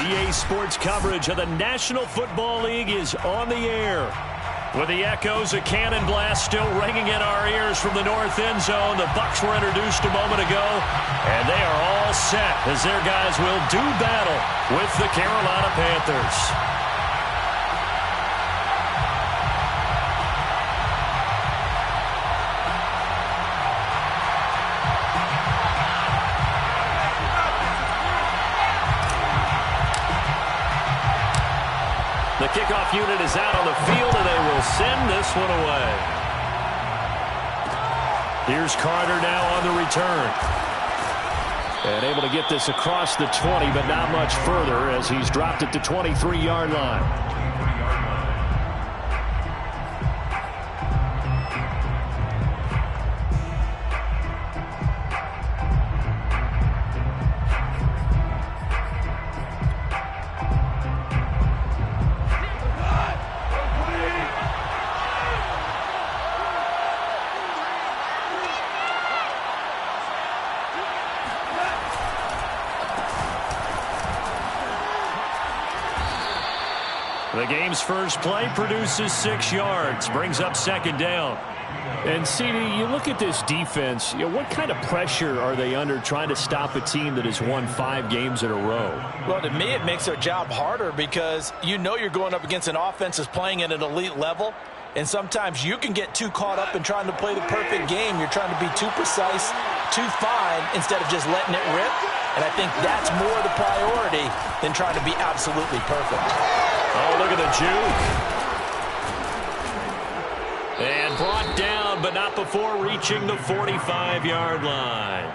EA Sports coverage of the National Football League is on the air. With the echoes of cannon blast still ringing in our ears from the north end zone, the Bucs were introduced a moment ago, and they are all set as their guys will do battle with the Carolina Panthers. The kickoff unit is out on the field, and they will send this one away. Here's Carter now on the return. And able to get this across the 20, but not much further as he's dropped it to 23-yard line. The game's first play produces 6 yards, brings up second down. And, CD, you look at this defense, what kind of pressure are they under trying to stop a team that has won 5 games in a row? Well, to me, it makes their job harder because you know you're going up against an offense that's playing at an elite level, and sometimes you can get too caught up in trying to play the perfect game. You're trying to be too precise, too fine, instead of just letting it rip. And I think that's more the priority than trying to be absolutely perfect. Oh, look at the juke. And brought down, but not before reaching the 45-yard line.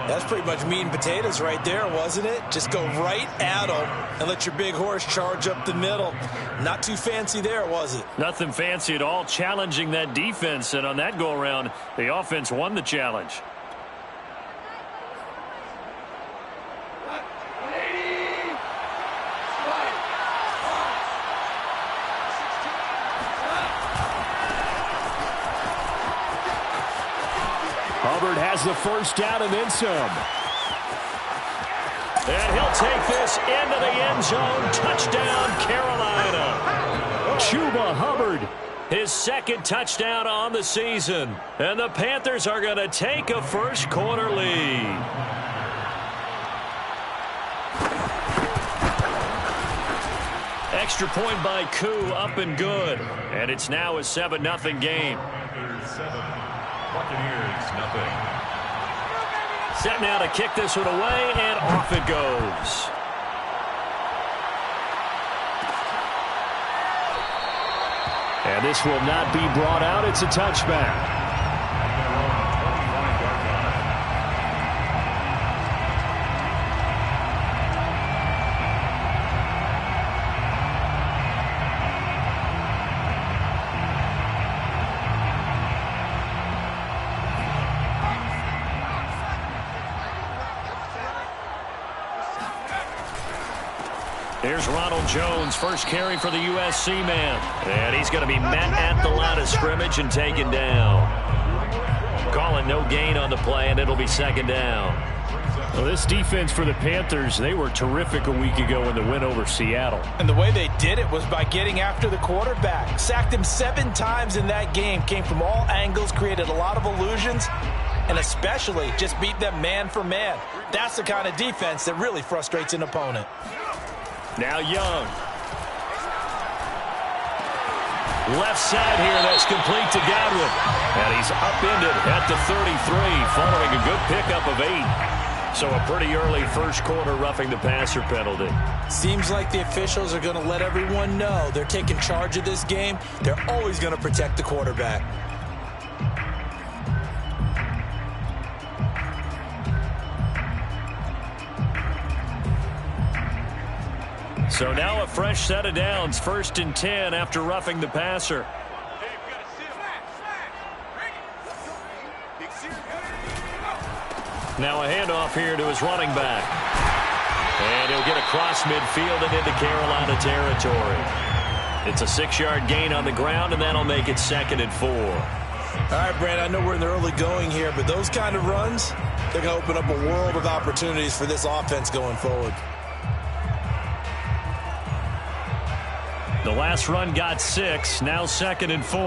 That's pretty much meat and potatoes right there, wasn't it? Just go right at them and let your big horse charge up the middle. Not too fancy there, was it? Nothing fancy at all, challenging that defense. And on that go-around, the offense won the challenge. Hubbard has the first down and then some. And he'll take this into the end zone. Touchdown, Carolina. Chuba Hubbard. His second touchdown on the season. And the Panthers are going to take a first quarter lead. Extra point by Koo, up and good. And it's now a 7-0 game. Buccaneers, nothing. Set now to kick this one away, and off it goes. And this will not be brought out. It's a touchback. Here's Ronald Jones, first carry for the USC man. And he's going to be met at the line of scrimmage and taken down. Calling no gain on the play, and it'll be second down. Well, this defense for the Panthers, they were terrific a week ago in the win over Seattle. And the way they did it was by getting after the quarterback. Sacked him 7 times in that game. Came from all angles, created a lot of illusions, and especially just beat them man for man. That's the kind of defense that really frustrates an opponent. Now Young. Left side here, that's complete to Godwin. And he's upended at the 33 following a good pickup of 8. So a pretty early first quarter roughing the passer penalty. Seems like the officials are going to let everyone know they're taking charge of this game. They're always going to protect the quarterback. So now a fresh set of downs, 1st and 10 after roughing the passer. Now a handoff here to his running back. And he'll get across midfield and into Carolina territory. It's a 6-yard gain on the ground, and that'll make it 2nd and 4. All right, Brad, I know we're in the early going here, but those kind of runs, they're going to open up a world of opportunities for this offense going forward. The last run got 6. Now 2nd and 4.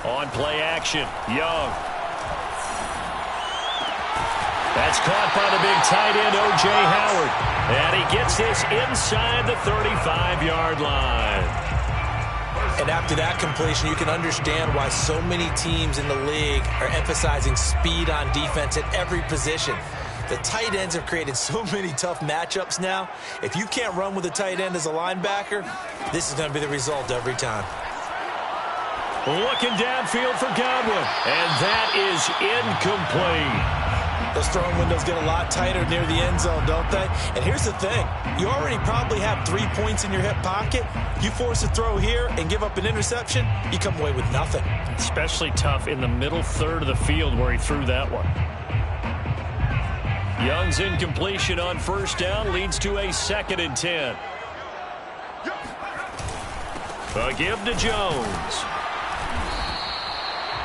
On play action, Young. That's caught by the big tight end, O.J. Howard. And he gets this inside the 35-yard line. And after that completion, you can understand why so many teams in the league are emphasizing speed on defense at every position. The tight ends have created so many tough matchups now. If you can't run with a tight end as a linebacker, this is going to be the result every time. Looking downfield for Godwin. And that is incomplete. Those throwing windows get a lot tighter near the end zone, don't they? And here's the thing. You already probably have 3 points in your hip pocket. You force a throw here and give up an interception, you come away with nothing. Especially tough in the middle third of the field where he threw that one. Young's incompletion on first down leads to a 2nd and 10. A give to Jones.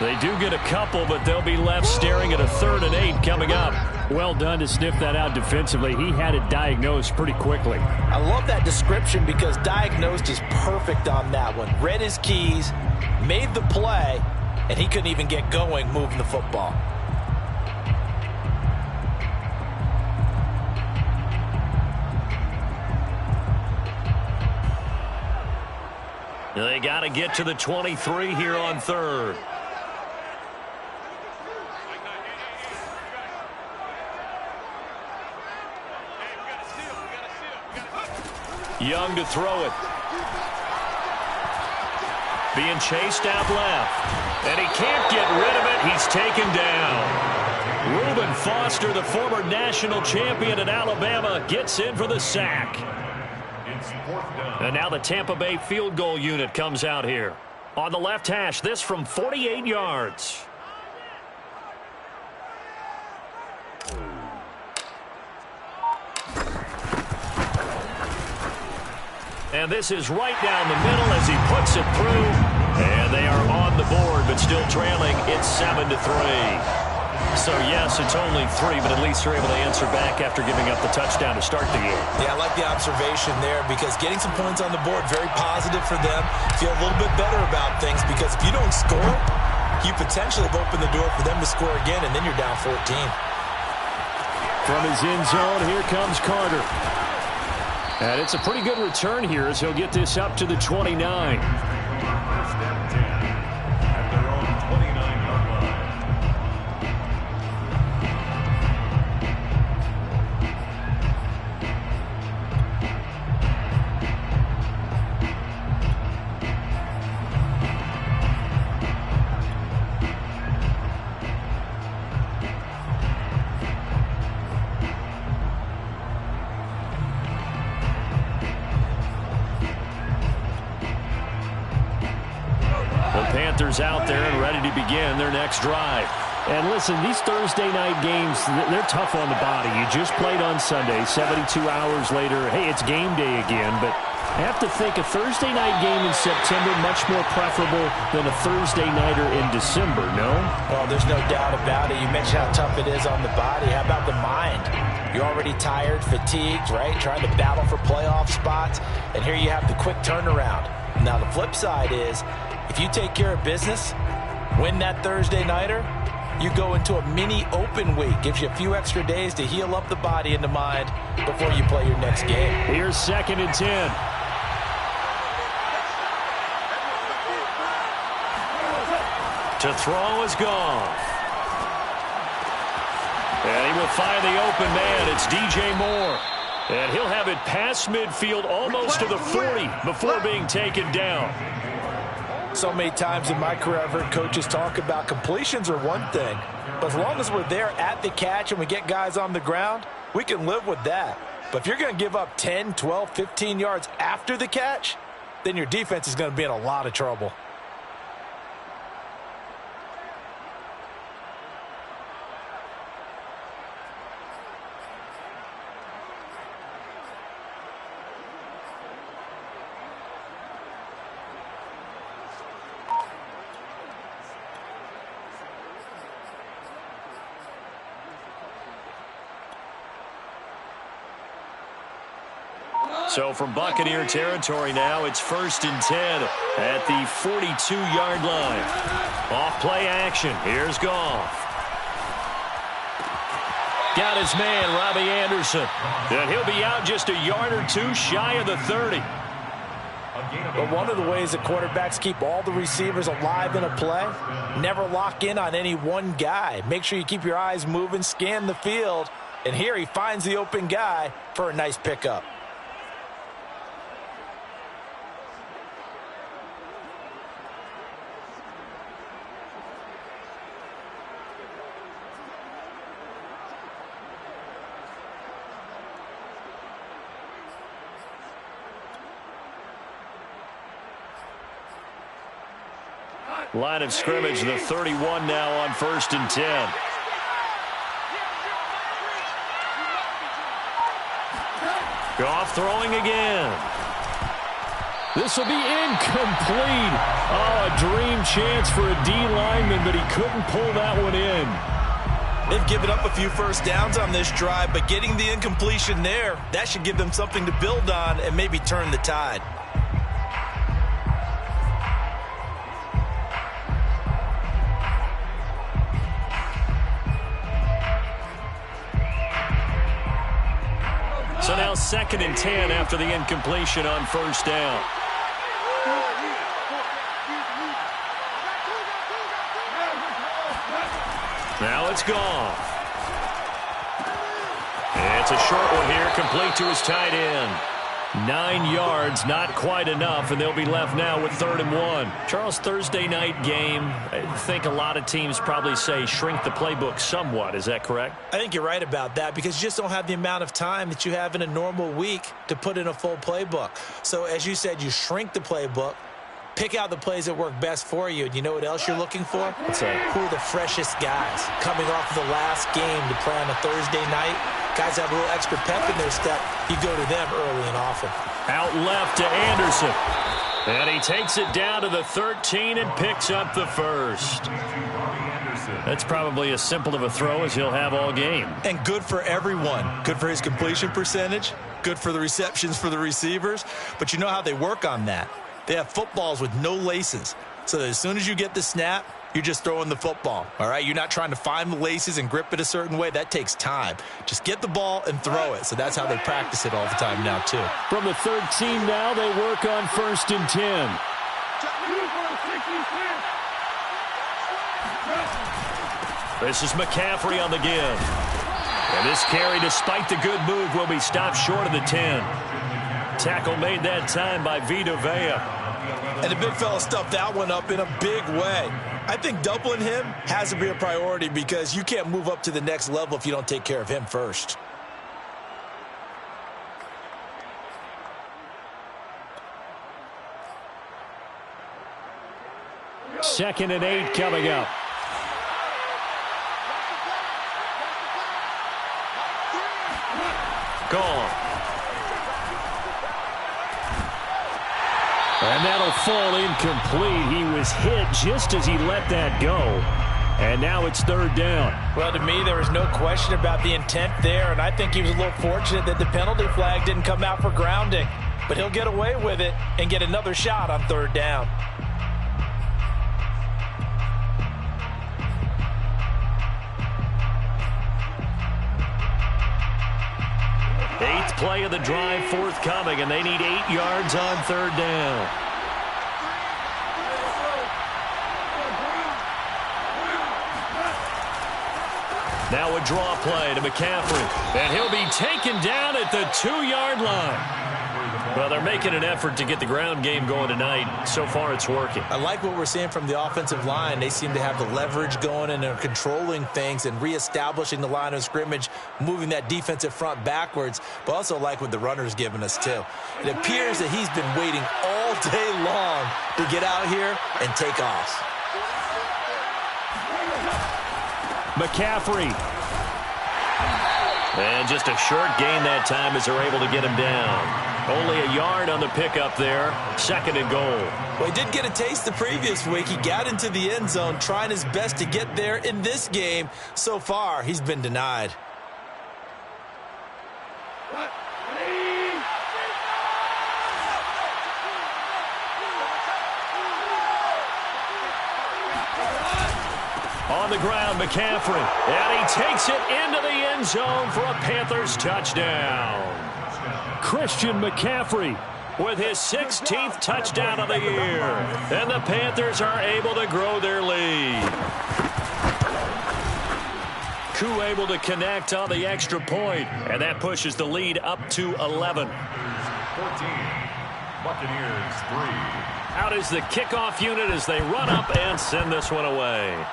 They do get a couple, but they'll be left staring at a 3rd and 8 coming up. Well done to sniff that out defensively. He had it diagnosed pretty quickly. I love that description because diagnosed is perfect on that one. Read his keys, made the play, and he couldn't even get going moving the football. They got to get to the 23 here on 3rd. Young to throw it. Being chased out left. And he can't get rid of it. He's taken down. Reuben Foster, the former national champion at Alabama, gets in for the sack. And now the Tampa Bay field goal unit comes out here. On the left hash, this from 48 yards. And this is right down the middle as he puts it through. And they are on the board, but still trailing. It's 7-3. So, yes, it's only 3, but at least they're able to answer back after giving up the touchdown to start the game. Yeah, I like the observation there because getting some points on the board, very positive for them. Feel a little bit better about things because if you don't score, you potentially have opened the door for them to score again, and then you're down 14. From his end zone, here comes Carter. And it's a pretty good return here as he'll get this up to the 29. Panthers out there and ready to begin their next drive. And listen, these Thursday night games, they're tough on the body. You just played on Sunday, 72 hours later. Hey, it's game day again, but I have to think a Thursday night game in September much more preferable than a Thursday nighter in December, no? Well, there's no doubt about it. You mentioned how tough it is on the body. How about the mind? You're already tired, fatigued, right? Trying to battle for playoff spots, and here you have the quick turnaround. Now, the flip side is, if you take care of business, win that Thursday nighter, you go into a mini open week. Gives you a few extra days to heal up the body and the mind before you play your next game. Here's 2nd and 10. To throw is gone. And he will find the open man. It's DJ Moore. And he'll have it past midfield almost to the 40 before being taken down. So many times in my career I've heard coaches talk about completions are one thing, but as long as we're there at the catch and we get guys on the ground, we can live with that. But if you're going to give up 10, 12, 15 yards after the catch, then your defense is going to be in a lot of trouble. So from Buccaneer territory now, it's 1st and 10 at the 42-yard line. Off play action. Here's Goff. Got his man, Robbie Anderson. And he'll be out just a yard or two shy of the 30. But one of the ways that quarterbacks keep all the receivers alive in a play, never lock in on any one guy. Make sure you keep your eyes moving, scan the field. And here he finds the open guy for a nice pickup. Line of scrimmage, the 31 now on 1st and 10. Goff throwing again. This will be incomplete. Oh, a dream chance for a D lineman, but he couldn't pull that one in. They've given up a few first downs on this drive, but getting the incompletion there, that should give them something to build on and maybe turn the tide. So now 2nd and 10 after the incompletion on 1st down. Now it's Goff. It's a short one here, complete to his tight end. 9 yards, not quite enough, and they'll be left now with 3rd and 1. Charles, Thursday night game, I think a lot of teams probably say shrink the playbook somewhat. Is that correct? I think you're right about that because you just don't have the amount of time that you have in a normal week to put in a full playbook. So as you said, you shrink the playbook, pick out the plays that work best for you. And you know what else you're looking for? What's that? Who are the freshest guys coming off the last game to play on a Thursday night? Guys have a little extra pep in their step. You go to them early and often. Out left to Anderson. And he takes it down to the 13 and picks up the first. That's probably as simple of a throw as he'll have all game. And good for everyone. Good for his completion percentage. Good for the receptions for the receivers. But you know how they work on that. They have footballs with no laces. So that as soon as you get the snap, you're just throwing the football. All right? You're not trying to find the laces and grip it a certain way. That takes time. Just get the ball and throw it. So that's how they practice it all the time now, too. From the 13 now, they work on 1st and 10. This is McCaffrey on the give. And this carry, despite the good move, will be stopped short of the 10. Tackle made that time by Vita Vea. And the big fella stuffed that one up in a big way. I think doubling him has to be a priority because you can't move up to the next level if you don't take care of him first. Second and 8 coming up. Gone. And that'll fall incomplete. He was hit just as he let that go. And now it's 3rd down. Well, to me, there was no question about the intent there, and I think he was a little fortunate that the penalty flag didn't come out for grounding. But he'll get away with it and get another shot on 3rd down. Eighth play of the drive forthcoming, and they need 8 yards on 3rd down. Now a draw play to McCaffrey, and he'll be taken down at the 2-yard line. Well, they're making an effort to get the ground game going tonight. So far, it's working. I like what we're seeing from the offensive line. They seem to have the leverage going and are controlling things and reestablishing the line of scrimmage, moving that defensive front backwards, but also like what the runner's giving us, too. It appears that he's been waiting all day long to get out here and take off. McCaffrey. And just a short gain that time as they're able to get him down. Only a yard on the pickup there. 2nd and goal. Well, he did get a taste the previous week. He got into the end zone, trying his best to get there in this game. So far, he's been denied. on the ground, McCaffrey. And he takes it into the end zone for a Panthers touchdown. Christian McCaffrey with his 16th touchdown of the year. And the Panthers are able to grow their lead. Koo able to connect on the extra point, and that pushes the lead up to 11. 14, Buccaneers 3. Out is the kickoff unit as they run up and send this one away.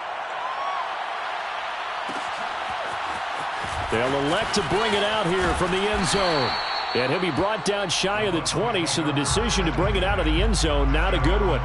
They'll elect to bring it out here from the end zone. And he'll be brought down shy of the 20, so the decision to bring it out of the end zone, not a good one.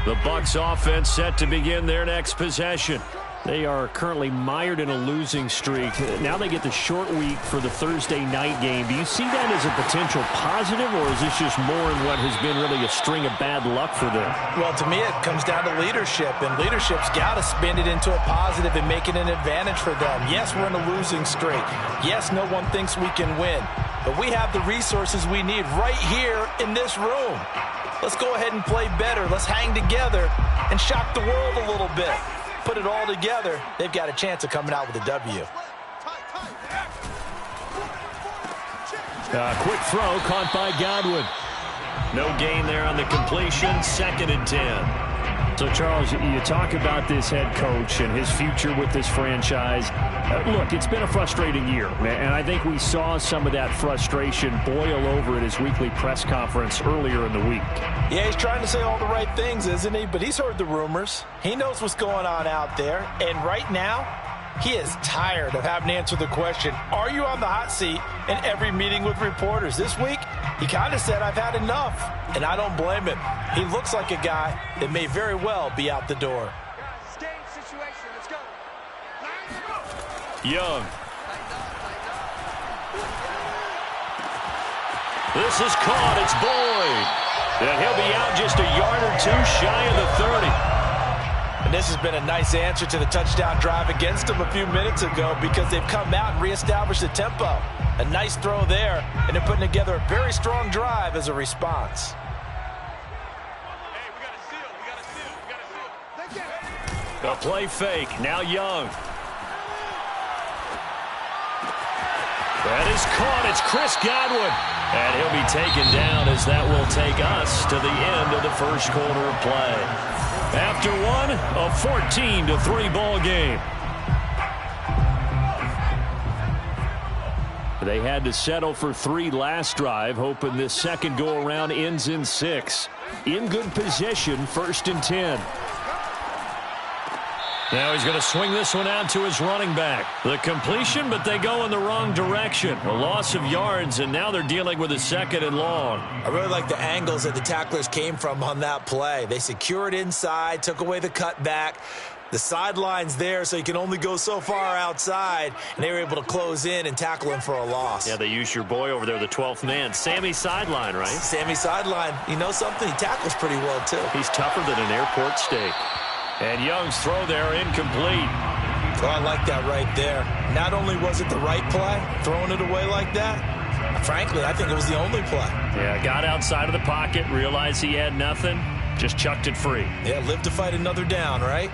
The Bucs offense set to begin their next possession. They are currently mired in a losing streak. Now they get the short week for the Thursday night game. Do you see that as a potential positive, or is this just more in what has been really a string of bad luck for them? Well, to me, it comes down to leadership, and leadership's got to spin it into a positive and make it an advantage for them. Yes, we're in a losing streak. Yes, no one thinks we can win, but we have the resources we need right here in this room. Let's go ahead and play better. Let's hang together and shock the world a little bit. Put it all together, they've got a chance of coming out with a W. Quick throw caught by Godwin. No gain there on the completion. 2nd and 10. So, Charles, you talk about this head coach and his future with this franchise. Look, it's been a frustrating year, and I think we saw some of that frustration boil over at his weekly press conference earlier in the week. Yeah, he's trying to say all the right things, isn't he? But he's heard the rumors. He knows what's going on out there. And right now, he is tired of having to answer the question, are you on the hot seat in every meeting with reporters? This week, he kind of said, I've had enough. And I don't blame him. He looks like a guy that may very well be out the door. Young. This is caught. It's Boyd. And he'll be out just a yard or two shy of the 30. And this has been a nice answer to the touchdown drive against them a few minutes ago because they've come out and reestablished the tempo. A nice throw there, and they're putting together a very strong drive as a response. A play fake. Now Young. That is caught. It's Chris Godwin. And he'll be taken down as that will take us to the end of the first quarter of play. After one, a 14-3 ball game. They had to settle for 3 last drive, hoping this second go-around ends in 6. In good position, 1st and 10. Now he's going to swing this one out to his running back. The completion, but they go in the wrong direction. A loss of yards, and now they're dealing with a 2nd and long. I really like the angles that the tacklers came from on that play. They secured inside, took away the cutback. The sideline's there, so you can only go so far outside, and they were able to close in and tackle him for a loss. Yeah, they used your boy over there, the 12th man. Sammy Sideline, right? Sammy Sideline. You know something? He tackles pretty well, too. He's tougher than an airport steak. And Young's throw there incomplete. Oh, I like that right there. Not only was it the right play, throwing it away like that, frankly, I think it was the only play. Yeah, got outside of the pocket, realized he had nothing, just chucked it free. Yeah, live to fight another down, right?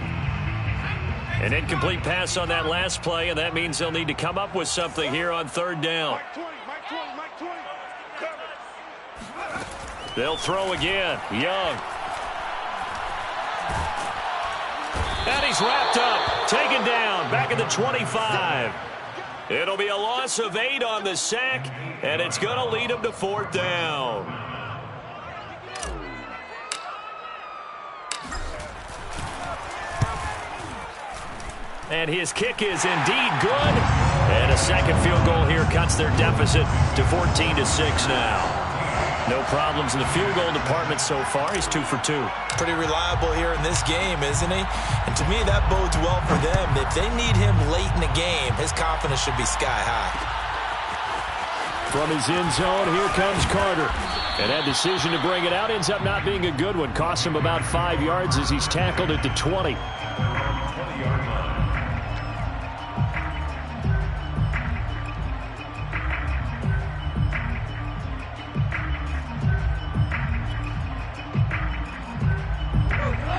An incomplete pass on that last play, and that means they'll need to come up with something here on 3rd down. They'll throw again. Young. And he's wrapped up, taken down, back at the 25. It'll be a loss of 8 on the sack, and it's going to lead him to 4th down. And his kick is indeed good. And a second field goal here cuts their deficit to 14-6 now. No problems in the field goal department so far. He's 2 for 2. Pretty reliable here in this game, isn't he? And to me, that bodes well for them. If they need him late in the game, his confidence should be sky high. From his end zone, here comes Carter. And that decision to bring it out ends up not being a good one. Costs him about 5 yards as he's tackled at the 20.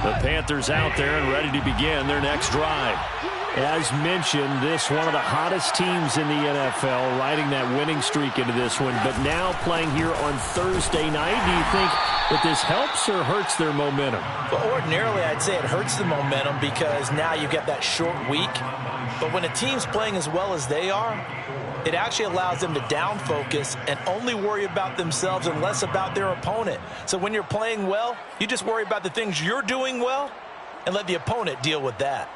The Panthers out there and ready to begin their next drive. As mentioned, this one of the hottest teams in the NFL, riding that winning streak into this one, but now playing here on Thursday night. Do you think that this helps or hurts their momentum? Well, ordinarily, I'd say it hurts the momentum because now you get that short week. But when a team's playing as well as they are, it actually allows them to down focus and only worry about themselves and less about their opponent. So when you're playing well, you just worry about the things you're doing well and let the opponent deal with that.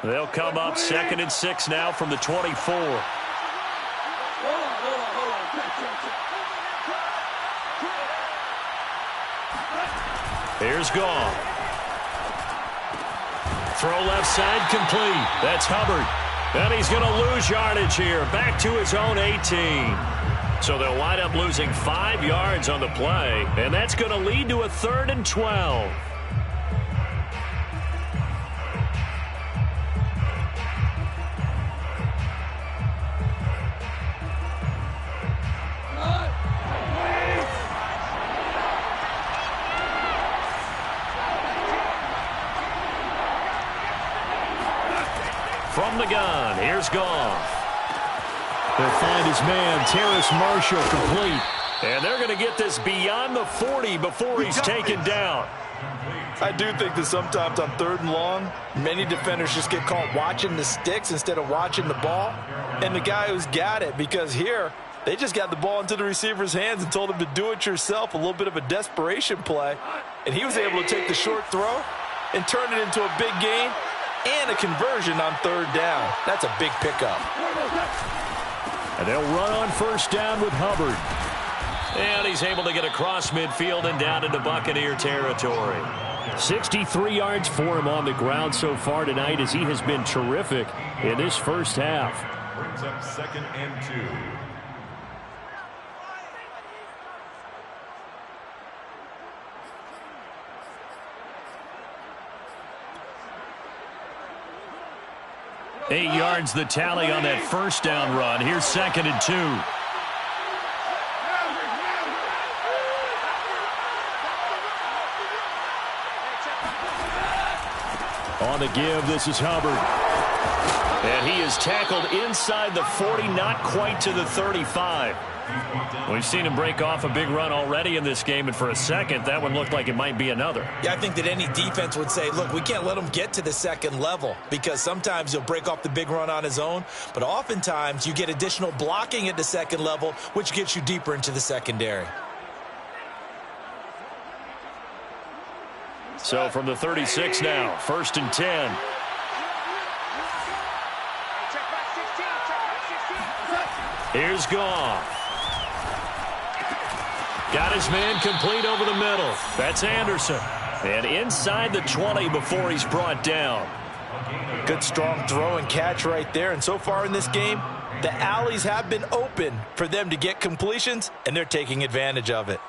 They'll come up 2nd and 6 now from the 24. Here's Goff. Throw left side complete. That's Hubbard. And he's going to lose yardage here. Back to his own 18. So they'll wind up losing 5 yards on the play. And that's going to lead to a 3rd and 12. From the gun, here's Goff. They'll find his man, Terrace Marshall, complete. And they're going to get this beyond the 40 before he's taken down. I do think that sometimes on 3rd and long, many defenders just get caught watching the sticks instead of watching the ball. And the guy who's got it, because here, they just got the ball into the receiver's hands and told him to do it yourself, a little bit of a desperation play. And he was able to take the short throw and turn it into a big gain and a conversion on 3rd down. That's a big pickup. And they'll run on 1st down with Hubbard. And he's able to get across midfield and down into Buccaneer territory. 63 yards for him on the ground so far tonight as he has been terrific in this first half. Brings up 2nd and 2. Eight yards the tally on that 1st down run. Here's 2nd and 2. On the give, this is Hubbard. And he is tackled inside the 40, not quite to the 35. We've seen him break off a big run already in this game, and for a second, that one looked like it might be another. Yeah, I think that any defense would say, look, we can't let him get to the 2nd level because sometimes he'll break off the big run on his own, but oftentimes you get additional blocking at the 2nd level, which gets you deeper into the secondary. So from the 36 now, 1st and 10. Here's Goff. Got his man complete over the middle. That's Anderson. And inside the 20 before he's brought down. Good strong throw and catch right there. And so far in this game, the alleys have been open for them to get completions, and they're taking advantage of it.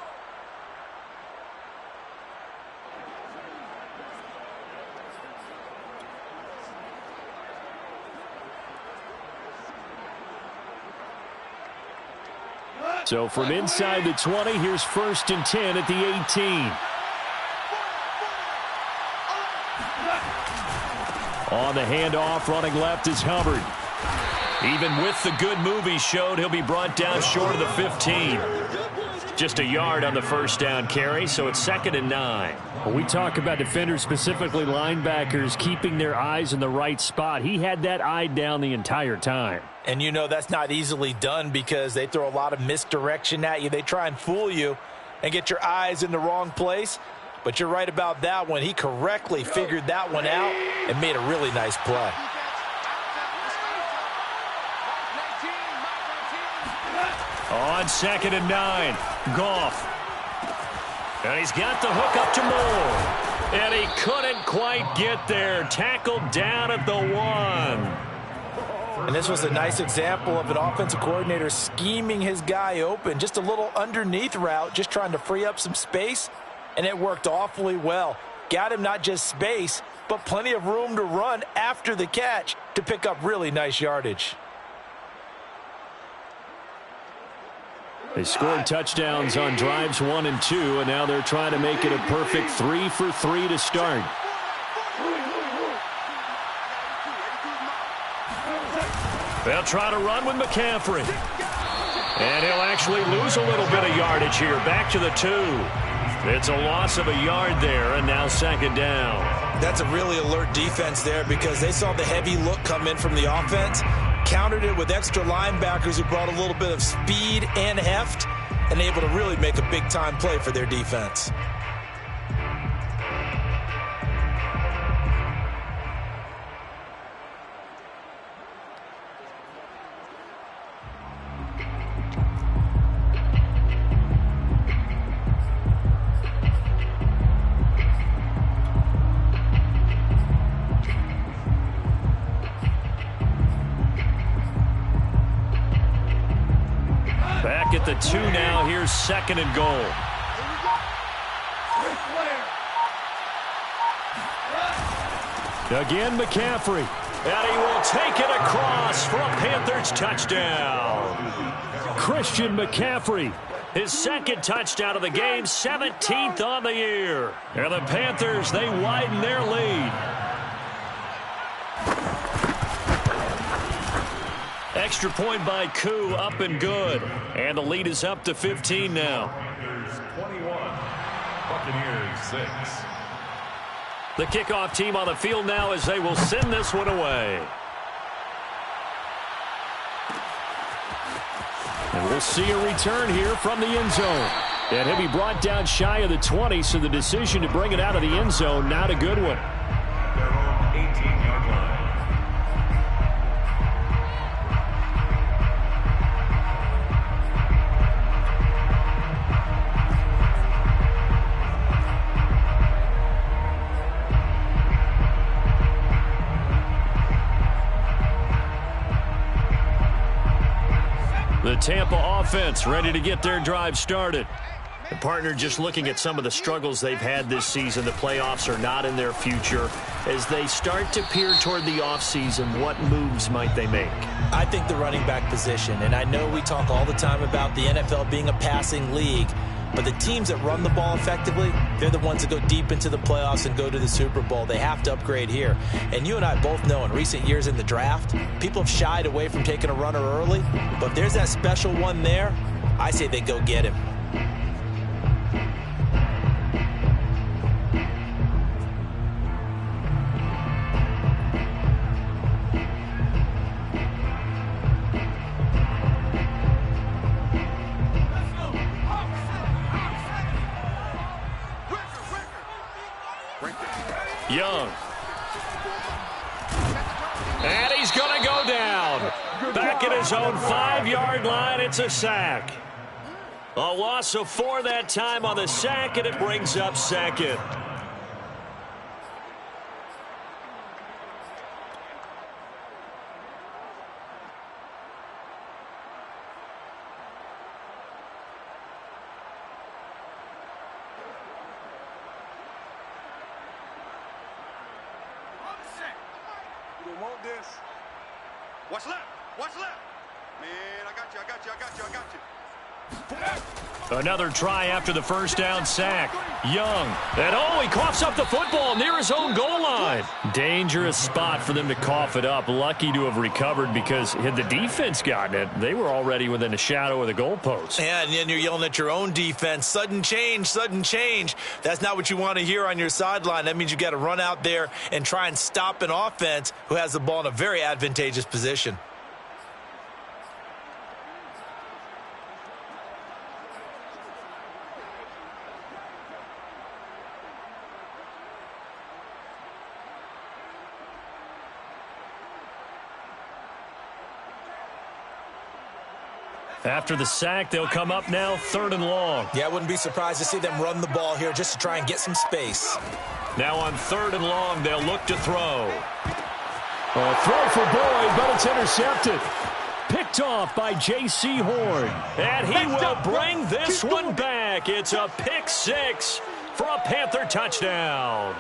So from inside the 20, here's 1st and 10 at the 18. On the handoff, running left is Hubbard. Even with the good move he showed, he'll be brought down short of the 15. Just a yard on the 1st down carry, so it's 2nd and 9. When we talk about defenders, specifically linebackers, keeping their eyes in the right spot, he had that eye down the entire time. And you know that's not easily done because they throw a lot of misdirection at you. They try and fool you and get your eyes in the wrong place. But you're right about that one. He correctly figured that one out and made a really nice play. On 2nd and 9, Goff. And he's got the hook up to Moore. And he couldn't quite get there. Tackled down at the 1. And this was a nice example of an offensive coordinator scheming his guy open. Just a little underneath route, just trying to free up some space, and it worked awfully well. Got him not just space, but plenty of room to run after the catch to pick up really nice yardage. They scored touchdowns on drives 1 and 2, and now they're trying to make it a perfect 3 for 3 to start. They'll try to run with McCaffrey. And he'll actually lose a little bit of yardage here. Back to the 2. It's a loss of a yard there, and now second down. That's a really alert defense there because they saw the heavy look come in from the offense, countered it with extra linebackers who brought a little bit of speed and heft, and able to really make a big-time play for their defense. Back at the 2 now. Here's second and goal. Again, McCaffrey. And he will take it across for a Panthers touchdown. Christian McCaffrey. His second touchdown of the game, 17th on the year. And the Panthers, they widen their lead. Extra point by Koo, up and good. And the lead is up to 15 now. Panthers 21, Buccaneers 6. The kickoff team on the field now as they will send this one away. And we'll see a return here from the end zone. And he'll be brought down shy of the 20, so the decision to bring it out of the end zone, not a good one. Their own 18-yard line. The Tampa offense ready to get their drive started. The partner, just looking at some of the struggles they've had this season, the playoffs are not in their future. As they start to peer toward the offseason, what moves might they make? I think the running back position, and I know we talk all the time about the NFL being a passing league, but the teams that run the ball effectively, they're the ones that go deep into the playoffs and go to the Super Bowl. They have to upgrade here. And you and I both know in recent years in the draft, people have shied away from taking a runner early, but if there's that special one there, I say they go get him. Young. And he's going to go down. Back at his own 5-yard line, it's a sack. A loss of 4 that time on the sack, and it brings up second. What's left? What's left? Man, I got you. Another try after the first down sack. Young. And he coughs up the football near his own goal line. Dangerous spot for them to cough it up. Lucky to have recovered because had the defense gotten it, they were already within a shadow of the goalpost. Yeah, and then you're yelling at your own defense. Sudden change, sudden change. That's not what you want to hear on your sideline. That means you got to run out there and try and stop an offense who has the ball in a very advantageous position. After the sack, they'll come up now 3rd and long. Yeah, I wouldn't be surprised to see them run the ball here just to try and get some space. Now on 3rd and long, they'll look to throw. A throw for Boyd, but it's intercepted. Picked off by J.C. Horn. And he will bring this one back. It's a pick six for a Panther touchdown.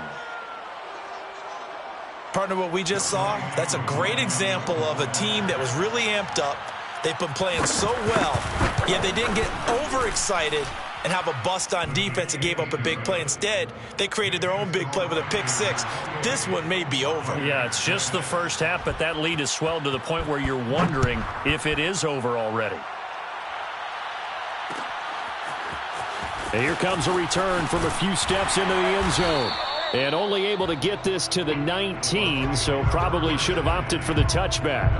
Partner, what we just saw, that's a great example of a team that was really amped up. They've been playing so well, yet they didn't get overexcited and have a bust on defense and gave up a big play. Instead, they created their own big play with a pick six. This one may be over. Yeah, it's just the first half, but that lead has swelled to the point where you're wondering if it is over already. And here comes a return from a few steps into the end zone. And only able to get this to the 19, so probably should have opted for the touchback.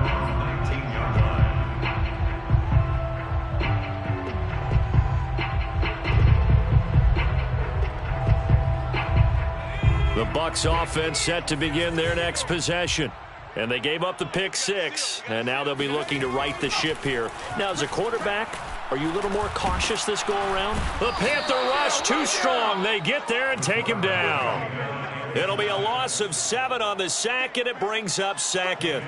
The Bucs offense set to begin their next possession. And they gave up the pick six, and now they'll be looking to right the ship here. Now, as a quarterback, are you a little more cautious this go-around? The Panther rush too strong. They get there and take him down. It'll be a loss of 7 on the sack, and it brings up second.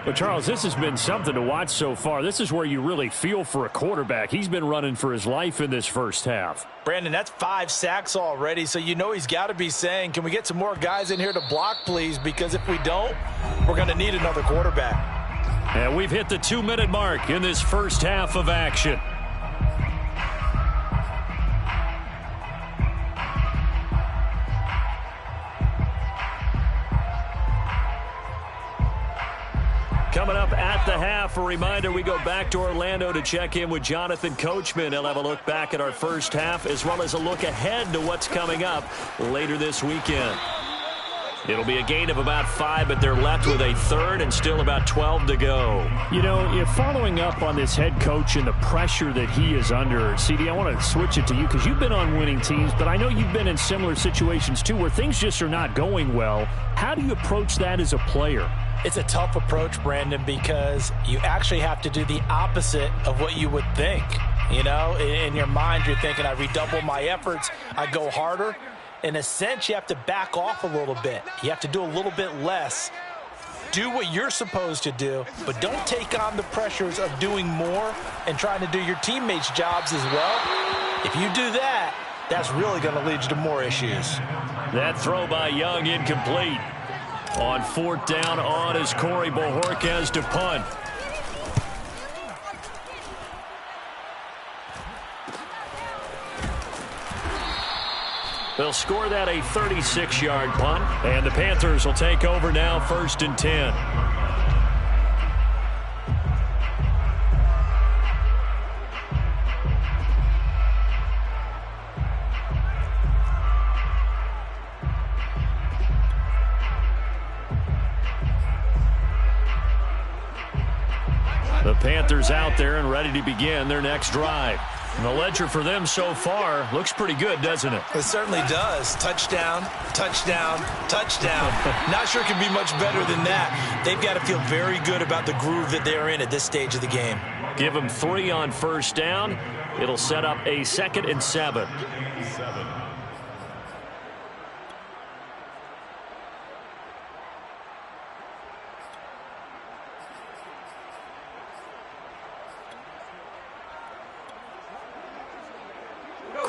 But, Charles, this has been something to watch so far. This is where you really feel for a quarterback. He's been running for his life in this first half. Brandon, that's 5 sacks already, so you know he's got to be saying, can we get some more guys in here to block, please? Because if we don't, we're going to need another quarterback. And we've hit the 2-minute mark in this first half of action. Coming up at the half, a reminder, we go back to Orlando to check in with Jonathan Coachman. He'll have a look back at our first half as well as a look ahead to what's coming up later this weekend. It'll be a gain of about 5, but they're left with a third and still about 12 to go. You know, if following up on this head coach and the pressure that he is under, CD, I want to switch it to you because you've been on winning teams, but I know you've been in similar situations too where things just are not going well. How do you approach that as a player? It's a tough approach, Brandon, because you actually have to do the opposite of what you would think. You know, in your mind, you're thinking, I redouble my efforts, I go harder. In a sense, you have to back off a little bit. You have to do a little bit less. Do what you're supposed to do, but don't take on the pressures of doing more and trying to do your teammates' jobs as well. If you do that, that's really going to lead you to more issues. That throw by Young incomplete. On 4th down, on is Corey Bojorquez to punt. They'll score that a 36-yard punt, and the Panthers will take over now, 1st and 10. The Panthers out there and ready to begin their next drive. And the ledger for them so far looks pretty good, doesn't it? It certainly does. Touchdown, touchdown, touchdown. Not sure it can be much better than that. They've got to feel very good about the groove that they're in at this stage of the game. Give them 3 on 1st down. It'll set up a 2nd and 7.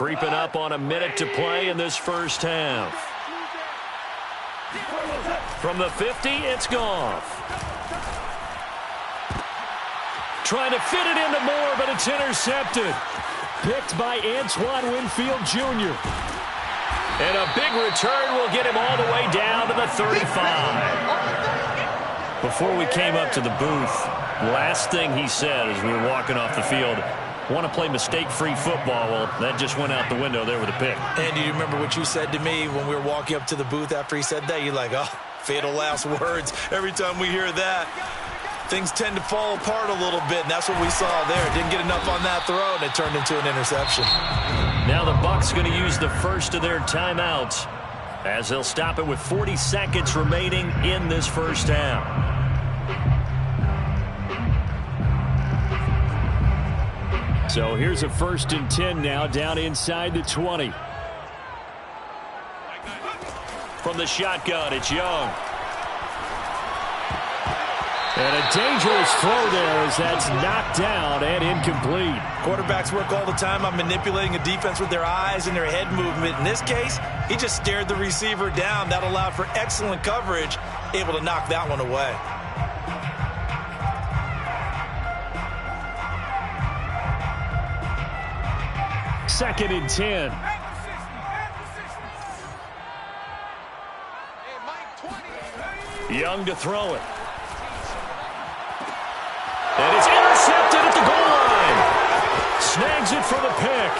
Creeping up on a minute to play in this first half. From the 50, it's Goff. Trying to fit it into Moore, but it's intercepted. Picked by Antoine Winfield Jr. And a big return will get him all the way down to the 35. Before we came up to the booth, last thing he said as we were walking off the field, want to play mistake-free football. Well, that just went out the window there with a pick. And do you remember what you said to me when we were walking up to the booth after he said that? You're like, oh, fatal last words. Every time we hear that, things tend to fall apart a little bit, and that's what we saw there. Didn't get enough on that throw, and it turned into an interception. Now the Bucs going to use the first of their timeouts as they'll stop it with 40 seconds remaining in this first half. So here's a 1st and 10 now down inside the 20. From the shotgun, it's Young. And a dangerous throw there as that's knocked down and incomplete. Quarterbacks work all the time on manipulating a defense with their eyes and their head movement. In this case, he just stared the receiver down. That allowed for excellent coverage, able to knock that one away. Second and 10. Young to throw it. And it's intercepted at the goal line. Snags it for the pick.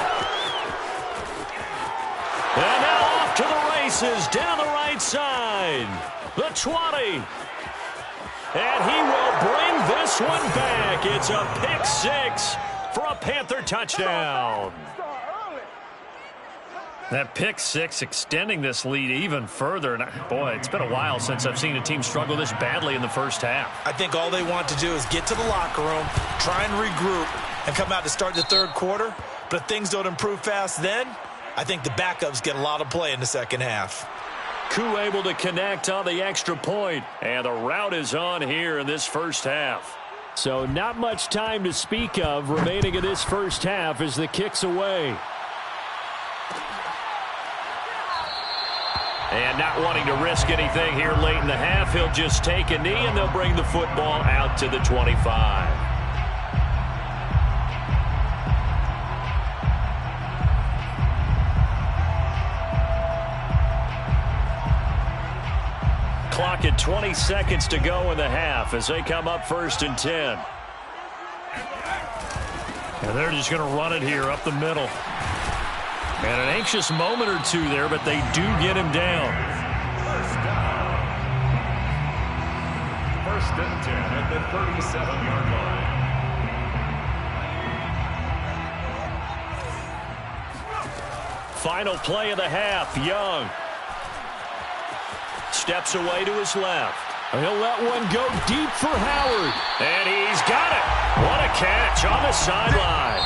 And now off to the races down the right side. The 20. And he will bring this one back. It's a pick six for a Panther touchdown. That pick six extending this lead even further. And boy, it's been a while since I've seen a team struggle this badly in the first half. I think all they want to do is get to the locker room, try and regroup, and come out to start the third quarter. But if things don't improve fast then, I think the backups get a lot of play in the second half. Koo able to connect on the extra point. And the route is on here in this first half. So not much time to speak of remaining in this first half as the kick's away. And not wanting to risk anything here late in the half, he'll just take a knee and they'll bring the football out to the 25. Clock at 20 seconds to go in the half as they come up 1st and 10. And they're just going to run it here up the middle. And an anxious moment or two there, but they do get him down. First and 10 at the 37-yard line. Final play of the half. Young steps away to his left. He'll let one go deep for Howard. And he's got it. What a catch on the sideline.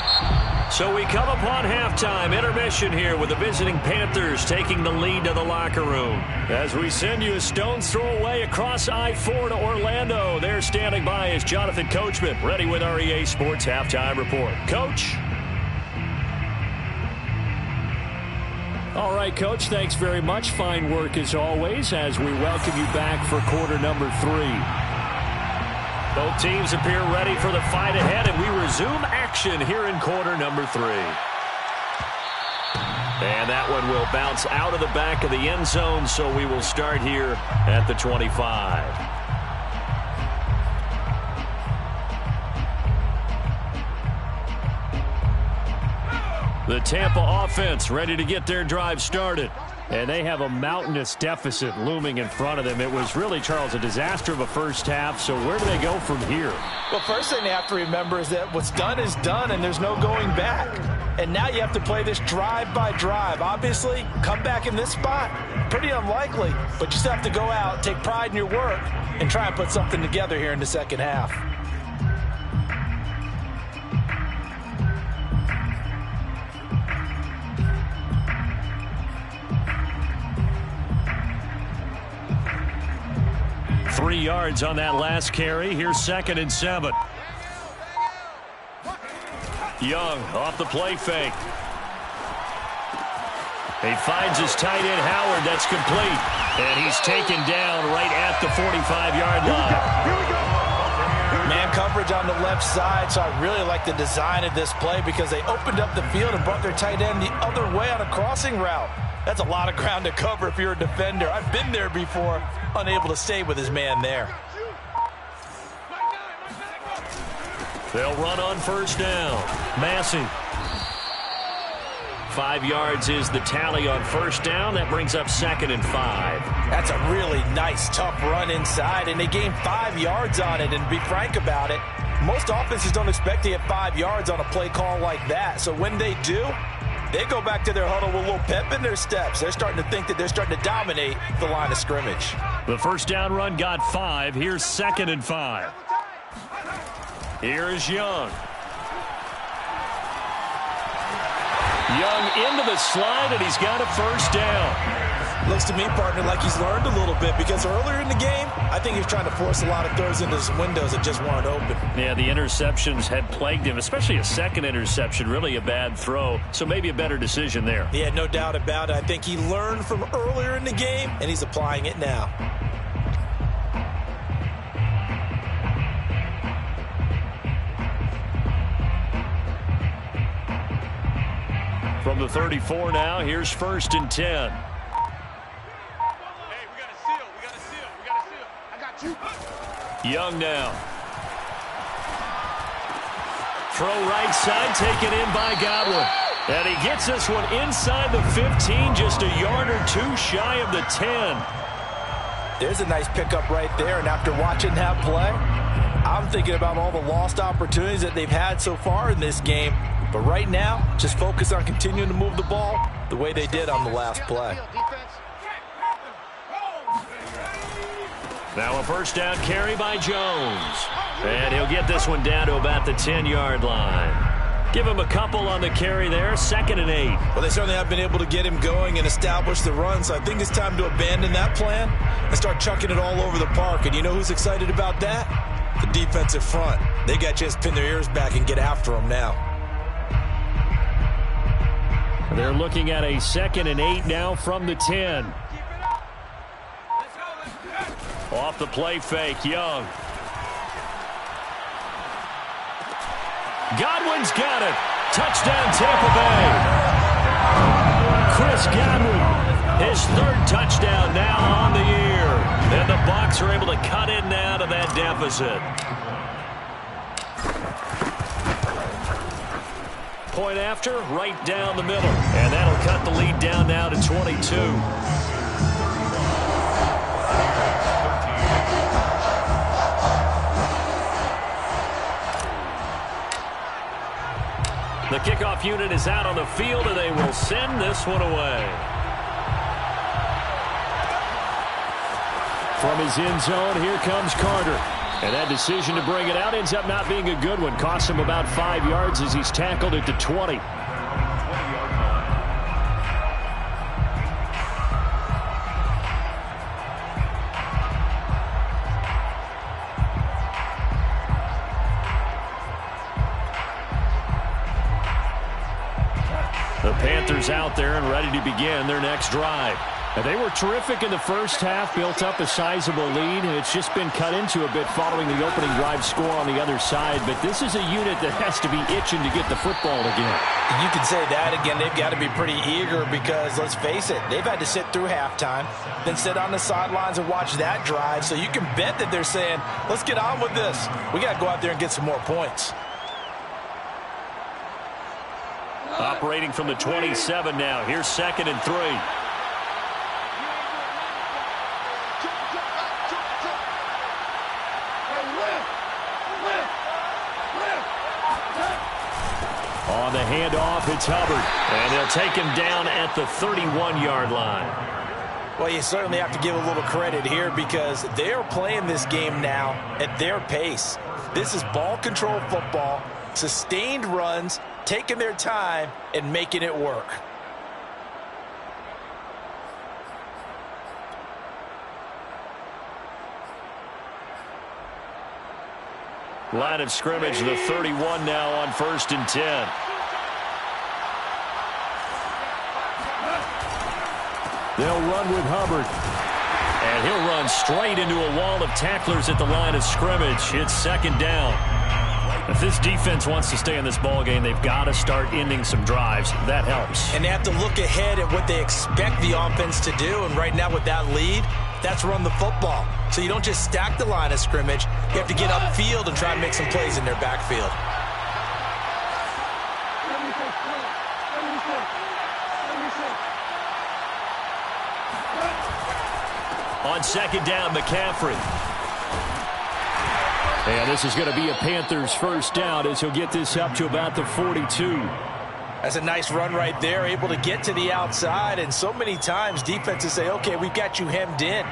So we come upon halftime intermission here with the visiting Panthers taking the lead to the locker room. As we send you a stone's throw away across I-4 to Orlando. There standing by is Jonathan Coachman, ready with our EA Sports Halftime Report. Coach? All right, Coach, thanks very much. Fine work as always as we welcome you back for quarter number 3. Both teams appear ready for the fight ahead, and we resume action here in quarter number 3. And that one will bounce out of the back of the end zone, so we will start here at the 25. The Tampa offense ready to get their drive started. And they have a mountainous deficit looming in front of them. It was really, Charles, a disaster of a first half. So where do they go from here? Well, first thing they have to remember is that what's done is done, and there's no going back. And now you have to play this drive by drive. Obviously, come back in this spot, pretty unlikely. But you still have to go out, take pride in your work, and try and put something together here in the second half. Three yards on that last carry. Here's 2nd and 7. Young off the play fake. He finds his tight end Howard. That's complete. And he's taken down right at the 45-yard line. Man coverage on the left side, so I really like the design of this play because they opened up the field and brought their tight end the other way on a crossing route. That's a lot of ground to cover if you're a defender. I've been there before, unable to stay with his man there. They'll run on first down. Massey. 5 yards is the tally on first down. That brings up 2nd and 5. That's a really nice, tough run inside, and they gained 5 yards on it. And to be frank about it, most offenses don't expect to get 5 yards on a play call like that. So when they do, they go back to their huddle with a little pep in their steps. They're starting to think that they're starting to dominate the line of scrimmage. The first down run got 5. Here's 2nd and 5. Here is Young. Young into the slide, and he's got a first down. Looks to me, partner, like he's learned a little bit, because earlier in the game, I think he was trying to force a lot of throws into some windows that just weren't open. Yeah, the interceptions had plagued him, especially a second interception, really a bad throw, so maybe a better decision there. Yeah, no doubt about it. I think he learned from earlier in the game, and he's applying it now. From the 34 now, here's 1st and 10. Young now. Throw right side, taken in by Godwin. And he gets this one inside the 15, just a yard or two shy of the 10. There's a nice pickup right there, and after watching that play, I'm thinking about all the lost opportunities that they've had so far in this game. But right now, just focus on continuing to move the ball the way they did on the last play. Now a first down carry by Jones. And he'll get this one down to about the 10-yard line. Give him a couple on the carry there, 2nd and 8. Well, they certainly have been able to get him going and establish the run, so I think it's time to abandon that plan and start chucking it all over the park. And you know who's excited about that? The defensive front. They got to just pin their ears back and get after him now. They're looking at a 2nd and 8 now from the 10. Off the play fake, Young. Godwin's got it. Touchdown, Tampa Bay. Chris Godwin, his 3rd touchdown now on the year. And the Bucs are able to cut in now to that deficit. Point after, right down the middle. And that'll cut the lead down now to 22. The kickoff unit is out on the field, and they will send this one away. From his end zone, here comes Carter. And that decision to bring it out ends up not being a good one. Costs him about 5 yards as he's tackled at the 20. The Panthers out there and ready to begin their next drive. Now, they were terrific in the first half, built up a sizable lead, and it's just been cut into a bit following the opening drive score on the other side. But this is a unit that has to be itching to get the football again. You can say that again. They've got to be pretty eager because, let's face it, they've had to sit through halftime, then sit on the sidelines and watch that drive. So you can bet that they're saying, let's get on with this. We got to go out there and get some more points. Operating from the 27 now. Here's 2nd and 3. On the handoff, it's Hubbard. And they'll take him down at the 31-yard line. Well, you certainly have to give a little credit here because they're playing this game now at their pace. This is ball control football, sustained runs, taking their time and making it work. Line of scrimmage, the 31 now on 1st and 10. They'll run with Hubbard. And he'll run straight into a wall of tacklers at the line of scrimmage. It's 2nd down. If this defense wants to stay in this ballgame, they've got to start ending some drives. That helps. And they have to look ahead at what they expect the offense to do. And right now with that lead, that's run the football. So you don't just stack the line of scrimmage. You have to get upfield and try and make some plays in their backfield. On 2nd down, McCaffrey. And this is going to be a Panthers first down as he'll get this up to about the 42. That's a nice run right there, able to get to the outside. And so many times defenses say, okay, we've got you hemmed in.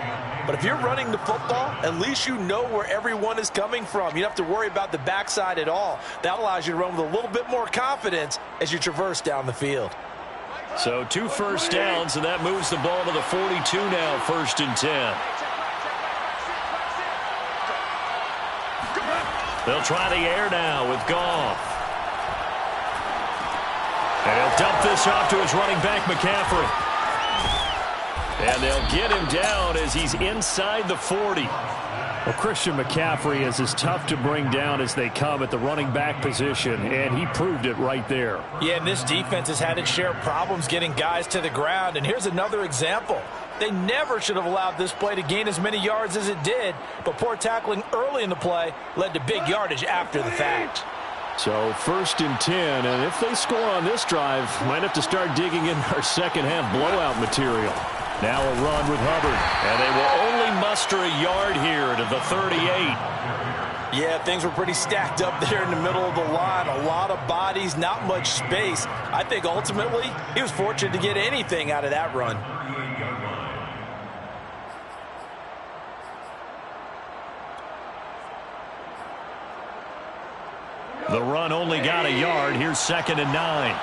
But if you're running the football, at least you know where everyone is coming from. You don't have to worry about the backside at all. That allows you to run with a little bit more confidence as you traverse down the field. So 2 first downs, and that moves the ball to the 42 now, 1st and 10. They'll try the air now with Goff. And he'll dump this off to his running back, McCaffrey. And they'll get him down as he's inside the 40. Well, Christian McCaffrey is as tough to bring down as they come at the running back position, and he proved it right there. Yeah, and this defense has had its share of problems getting guys to the ground, and here's another example. They never should have allowed this play to gain as many yards as it did, but poor tackling early in the play led to big yardage after the fact. So 1st and 10, and if they score on this drive, might have to start digging in our second half blowout material. Now a run with Hubbard. And they will only muster a yard here to the 38. Yeah, things were pretty stacked up there in the middle of the line. A lot of bodies, not much space. I think ultimately he was fortunate to get anything out of that run. The run only got a yard. Here's 2nd and 9.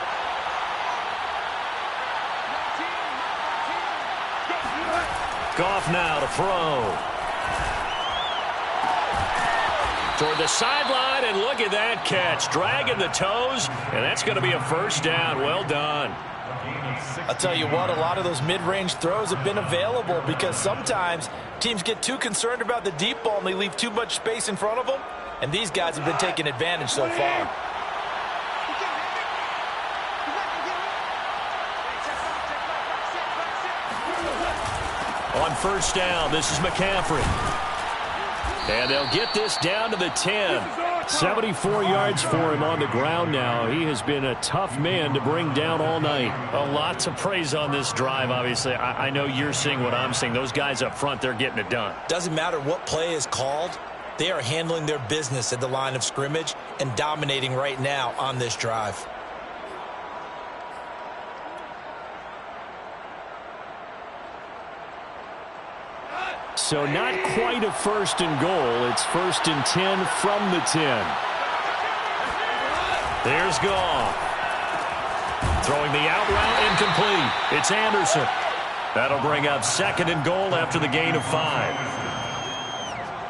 Goff now to throw. Toward the sideline, and look at that catch. Dragging the toes, and that's going to be a 1st down. Well done. I'll tell you what, a lot of those mid-range throws have been available because sometimes teams get too concerned about the deep ball and they leave too much space in front of them, and these guys have been taking advantage so far. On 1st down, this is McCaffrey. And they'll get this down to the 10. 74 yards for him on the ground now. He has been a tough man to bring down all night. A lot to praise on this drive, obviously. I know you're seeing what I'm seeing. Those guys up front, they're getting it done. Doesn't matter what play is called. They are handling their business at the line of scrimmage and dominating right now on this drive. So not quite a 1st and goal. It's 1st and 10 from the 10. There's Goff. Throwing the out route incomplete. It's Anderson. That'll bring up 2nd and goal after the gain of 5.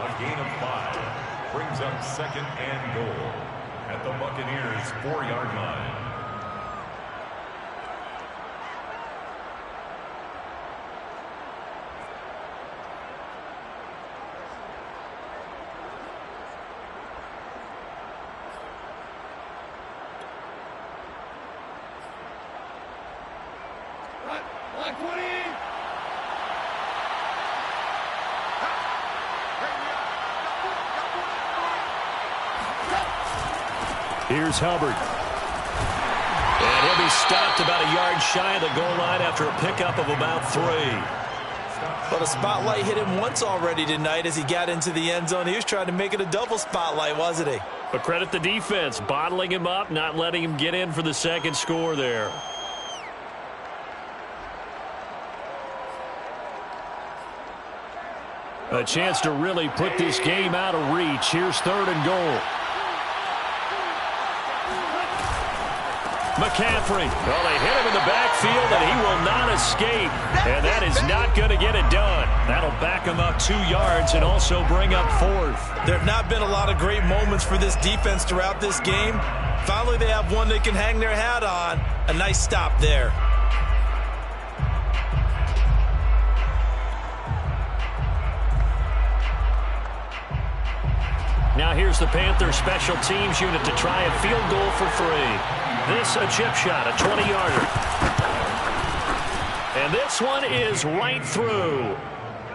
A gain of 5 brings up 2nd and goal at the Buccaneers' 4-yard line. Here's Hubbard. And he'll be stopped about a yard shy of the goal line after a pickup of about 3. But a spotlight hit him once already tonight as he got into the end zone. He was trying to make it a double spotlight, wasn't he? But credit the defense, bottling him up, not letting him get in for the 2nd score there. A chance to really put this game out of reach. Here's 3rd and goal. McCaffrey. Well, they hit him in the backfield, and he will not escape. And that is not going to get it done. That'll back him up 2 yards and also bring up 4th. There have not been a lot of great moments for this defense throughout this game. Finally, they have one they can hang their hat on. A nice stop there. Now here's the Panthers special teams unit to try a field goal for 3. This a chip shot, a 20-yarder. And this one is right through.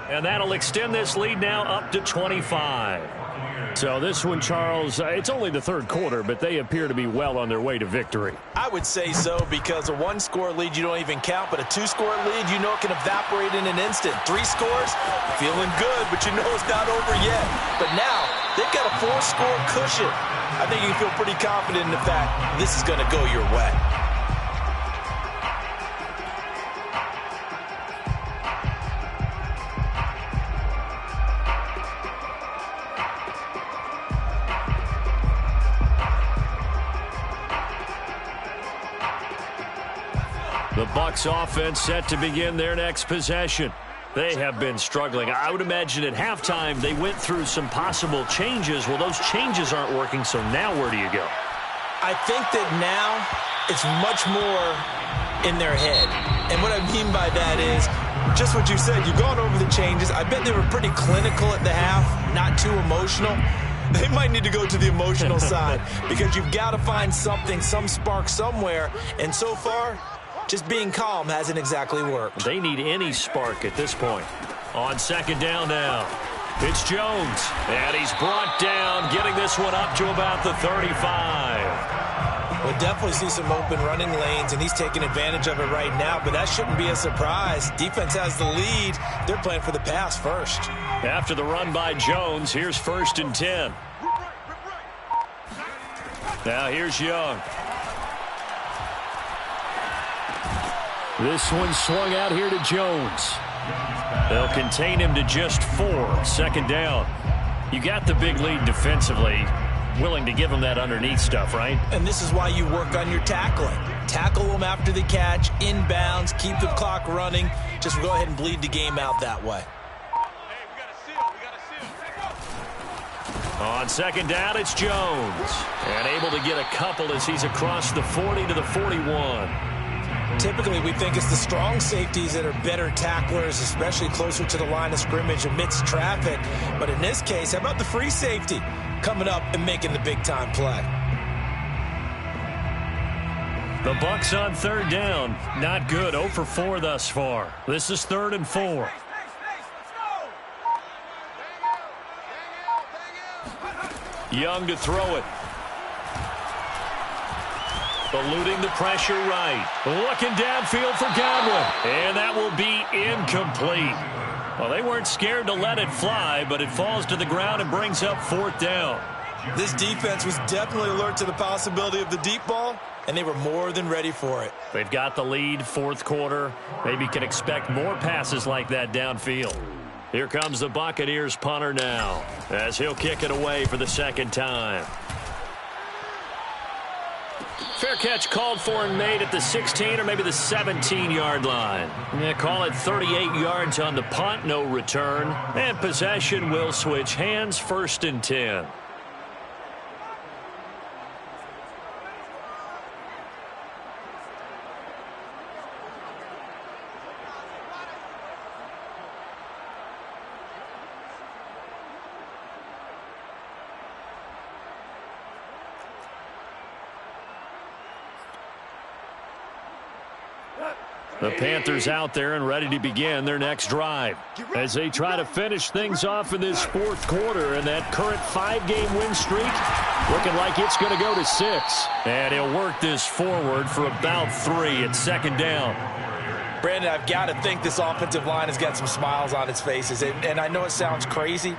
And that'll extend this lead now up to 25. So this one, Charles, it's only the 3rd quarter, but they appear to be well on their way to victory. I would say so because a 1-score lead you don't even count, but a 2-score lead you know it can evaporate in an instant. 3 scores, feeling good, but you know it's not over yet. But now they've got a 4-score cushion. I think you can feel pretty confident in the fact this is going to go your way. The The Bucs offense set to begin their next possession. They have been struggling. I would imagine at halftime they went through some possible changes. Well, those changes aren't working, so now where do you go? I think that now it's much more in their head. And what I mean by that is just what you said. You've gone over the changes. I bet they were pretty clinical at the half, not too emotional. They might need to go to the emotional side because you've got to find something, some spark somewhere. And so far, just being calm hasn't exactly worked. They need any spark at this point. On second down now, it's Jones. And he's brought down, getting this one up to about the 35. We'll definitely see some open running lanes, and he's taking advantage of it right now, but that shouldn't be a surprise. Defense has the lead. They're playing for the pass first. After the run by Jones, here's 1st and 10. Now here's Young. This one swung out here to Jones. They'll contain him to just 4. 2nd down. You got the big lead defensively. Willing to give him that underneath stuff, right? And this is why you work on your tackling. Tackle them after the catch, inbounds, keep the clock running. Just go ahead and bleed the game out that way. On 2nd down, it's Jones. And able to get a couple as he's across the 40 to the 41. Typically, we think it's the strong safeties that are better tacklers, especially closer to the line of scrimmage amidst traffic. But in this case, how about the free safety coming up and making the big-time play? The Bucs on 3rd down. Not good. 0 for 4 thus far. This is 3rd and 4. Young to throw it. Eluding the pressure right. Looking downfield for Godwin. And that will be incomplete. Well, they weren't scared to let it fly, but it falls to the ground and brings up 4th down. This defense was definitely alert to the possibility of the deep ball, and they were more than ready for it. They've got the lead, 4th quarter. Maybe can expect more passes like that downfield. Here comes the Buccaneers punter now, as he'll kick it away for the 2nd time. Fair catch called for and made at the 16 or maybe the 17-yard line. Yeah, call it 38 yards on the punt, no return. And possession will switch hands, 1st and 10. The Panthers out there and ready to begin their next drive as they try to finish things off in this 4th quarter, and that current 5-game win streak looking like it's going to go to 6. And he'll work this forward for about 3 at 2nd down. Brandon, I've got to think this offensive line has got some smiles on its faces. And I know it sounds crazy,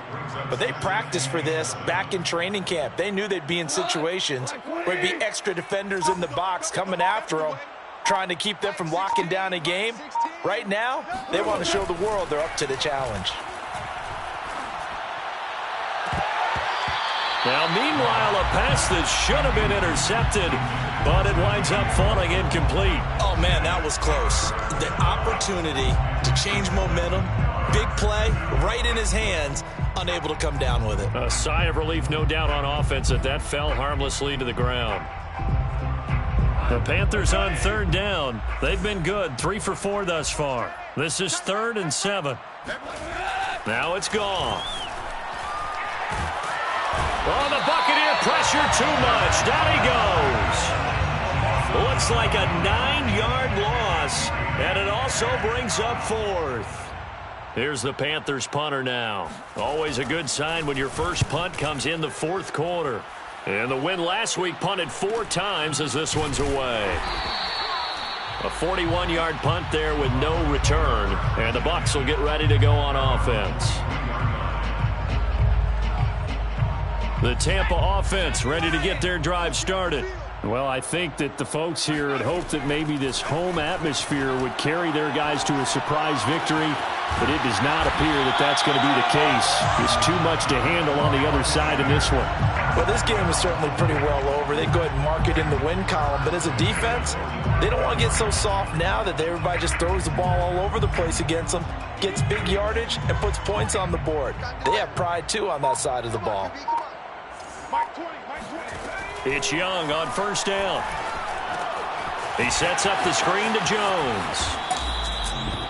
but they practiced for this back in training camp. They knew they'd be in situations where there'd be extra defenders in the box coming after them, trying to keep them from locking down a game. Right now, they want to show the world they're up to the challenge. Now, meanwhile, a pass that should have been intercepted, but it winds up falling incomplete. Oh, man, that was close. The opportunity to change momentum, big play, right in his hands, unable to come down with it. A sigh of relief, no doubt, on offense that fell harmlessly to the ground. The Panthers on 3rd down. They've been good, 3 for 4 thus far. This is 3rd and 7. Now it's gone. Oh, the Buccaneer pressure too much. Down he goes. Looks like a 9-yard loss, and it also brings up 4th. Here's the Panthers punter now. Always a good sign when your first punt comes in the 4th quarter. And the win last week punted 4 times as this one's away. A 41-yard punt there with no return. And the Bucs will get ready to go on offense. The Tampa offense ready to get their drive started. Well, I think that the folks here had hoped that maybe this home atmosphere would carry their guys to a surprise victory. But it does not appear that that's going to be the case. It's too much to handle on the other side in this one. Well, this game is certainly pretty well over. They go ahead and mark it in the win column. But as a defense, they don't want to get so soft now that everybody just throws the ball all over the place against them, gets big yardage, and puts points on the board. They have pride, too, on that side of the ball. It's Young on first down. He sets up the screen to Jones.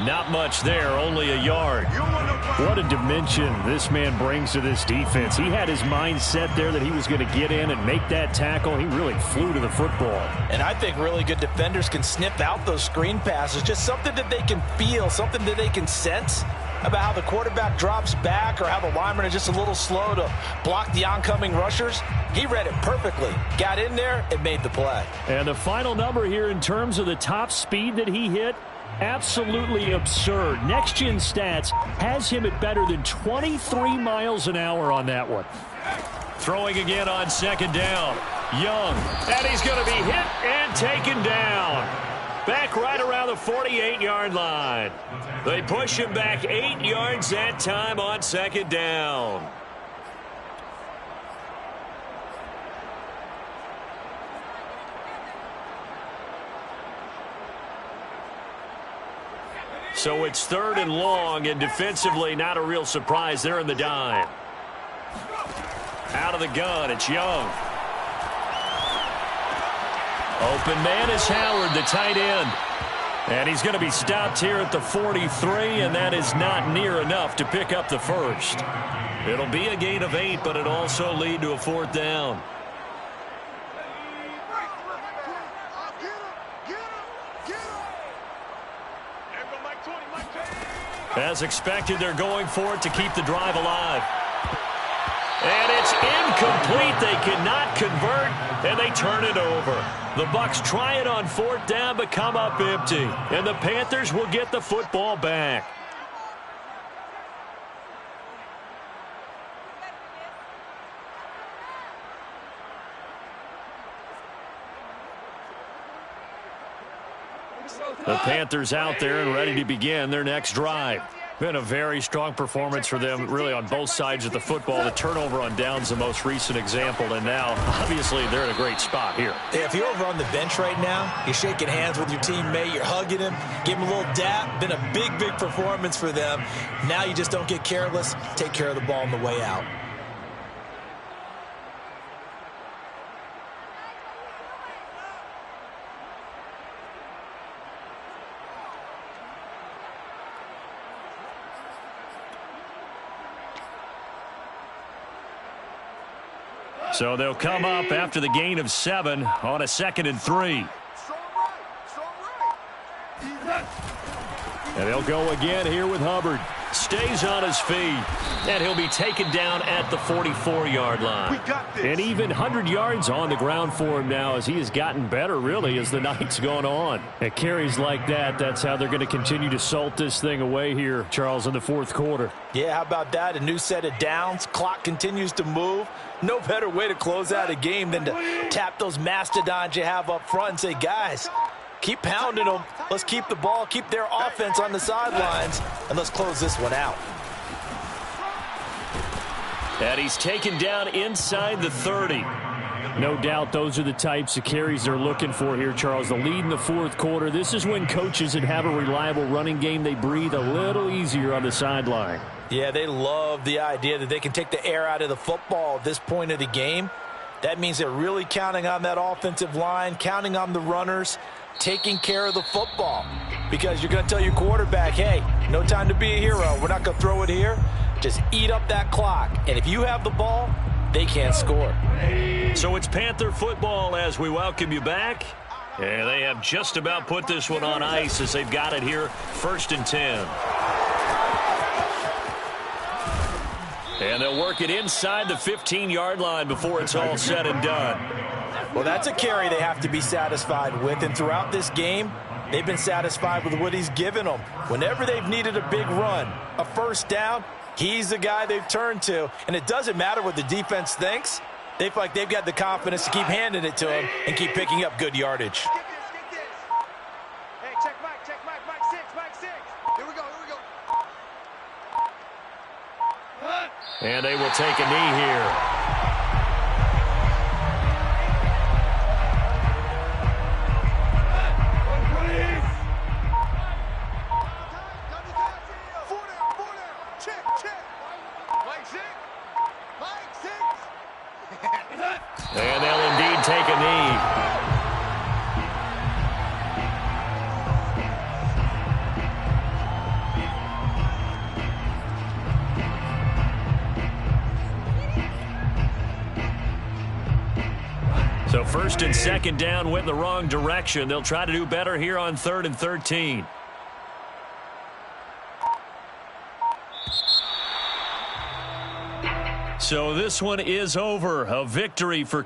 Not much there, only a yard. What a dimension this man brings to this defense. He had his mind set there that he was going to get in and make that tackle. He really flew to the football. And I think really good defenders can snip out those screen passes. Just something that they can feel, something that they can sense about how the quarterback drops back or how the linemen are just a little slow to block the oncoming rushers. He read it perfectly. Got in there and made the play. And the final number here in terms of the top speed that he hit, absolutely absurd. Next Gen Stats has him at better than 23 miles an hour on that one. Throwing again on second down. Young. And he's going to be hit and taken down. Back right around the 48-yard line. They push him back 8 yards that time on second down. So it's 3rd and long, and defensively not a real surprise. They're in the dime. Out of the gun, it's Young. Open man is Howard, the tight end. And he's going to be stopped here at the 43, and that is not near enough to pick up the first. It'll be a gain of 8, but it'll also lead to a 4th down. As expected, they're going for it to keep the drive alive. And it's incomplete. They cannot convert, and they turn it over. The Bucs try it on 4th down, but come up empty. And the Panthers will get the football back. The Panthers out there and ready to begin their next drive. Been a very strong performance for them, really, on both sides of the football. The turnover on downs the most recent example, and now, obviously, they're in a great spot here. If you're over on the bench right now, you're shaking hands with your teammate, you're hugging him, give him a little dap. Been a big, big performance for them. Now you just don't get careless. Take care of the ball on the way out. So they'll come up after the gain of 7 on a 2nd and 3. And they'll go again here with Hubbard. Stays on his feet. And he'll be taken down at the 44-yard line. And even 100 yards on the ground for him now as he has gotten better, really, as the night's gone on. At carries like that, that's how they're going to continue to salt this thing away here, Charles, in the 4th quarter. Yeah, how about that? A new set of downs. Clock continues to move. No better way to close out a game than to tap those mastodons you have up front and say, guys, keep pounding them. Let's keep the ball, keep their offense on the sidelines, and let's close this one out. And he's taken down inside the 30. No doubt those are the types of carries they're looking for here, Charles. The lead in the 4th quarter. This is when coaches that have a reliable running game, they breathe a little easier on the sideline. Yeah, they love the idea that they can take the air out of the football at this point of the game. That means they're really counting on that offensive line, counting on the runners, taking care of the football. Because you're going to tell your quarterback, hey, no time to be a hero. We're not going to throw it here. Just eat up that clock. And if you have the ball, they can't score. So it's Panther football as we welcome you back. And they have just about put this one on ice as they've got it here, 1st and 10. And they'll work it inside the 15-yard line before it's all said and done. Well, that's a carry they have to be satisfied with. And throughout this game, they've been satisfied with what he's given them. Whenever they've needed a big run, a 1st down, he's the guy they've turned to. And it doesn't matter what the defense thinks. They feel like they've got the confidence to keep handing it to him and keep picking up good yardage. Hey, check Mike, Mike 6, Mike 6. Here we go, here we go. And they will take a knee here. And they'll indeed take a knee. So first and second down went in the wrong direction. They'll try to do better here on 3rd and 13. So this one is over. A victory for